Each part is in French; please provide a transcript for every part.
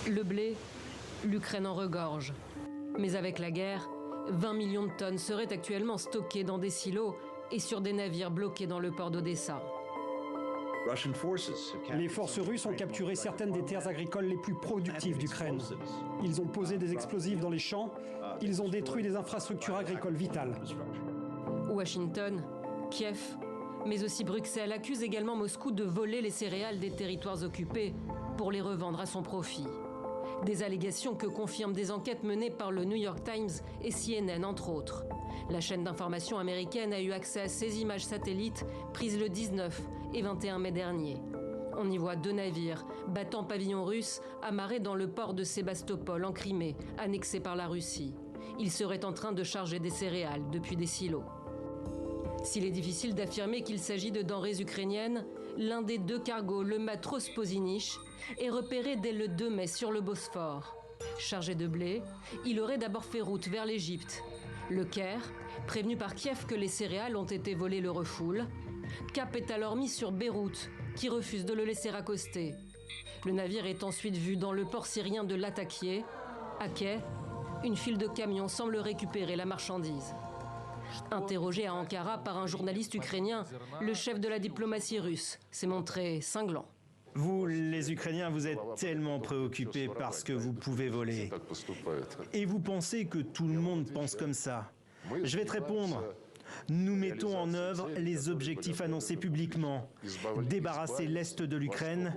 Le blé, l'Ukraine en regorge. Mais avec la guerre, 20 millions de tonnes seraient actuellement stockées dans des silos et sur des navires bloqués dans le port d'Odessa. Les forces russes ont capturé certaines des terres agricoles les plus productives d'Ukraine. Ils ont posé des explosifs dans les champs, ils ont détruit des infrastructures agricoles vitales. Washington, Kiev, mais aussi Bruxelles accusent également Moscou de voler les céréales des territoires occupés pour les revendre à son profit. Des allégations que confirment des enquêtes menées par le New York Times et CNN, entre autres. La chaîne d'information américaine a eu accès à ces images satellites prises le 19 et 21 mai dernier. On y voit 2 navires battant pavillon russe amarrés dans le port de Sébastopol en Crimée, annexé par la Russie. Ils seraient en train de charger des céréales depuis des silos. S'il est difficile d'affirmer qu'il s'agit de denrées ukrainiennes, l'un des 2 cargos, le Matros Pozinich, est repéré dès le 2 mai sur le Bosphore. Chargé de blé, il aurait d'abord fait route vers l'Égypte. Le Caire, prévenu par Kiev que les céréales ont été volées, le refoule. Cap est alors mis sur Beyrouth, qui refuse de le laisser accoster. Le navire est ensuite vu dans le port syrien de Latakia. À quai, une file de camions semble récupérer la marchandise. Interrogé à Ankara par un journaliste ukrainien, le chef de la diplomatie russe s'est montré cinglant. Vous, les Ukrainiens, vous êtes tellement préoccupés par ce que vous pouvez voler. Et vous pensez que tout le monde pense comme ça. Je vais te répondre. Nous mettons en œuvre les objectifs annoncés publiquement. Débarrasser l'Est de l'Ukraine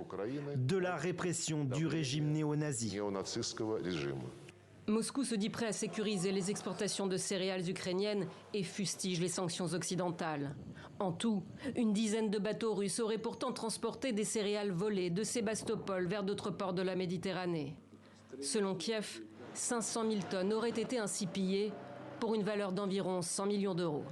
de la répression du régime néo-nazi. Moscou se dit prêt à sécuriser les exportations de céréales ukrainiennes et fustige les sanctions occidentales. En tout, une dizaine de bateaux russes auraient pourtant transporté des céréales volées de Sébastopol vers d'autres ports de la Méditerranée. Selon Kiev, 500 000 tonnes auraient été ainsi pillées pour une valeur d'environ 100 millions d'euros.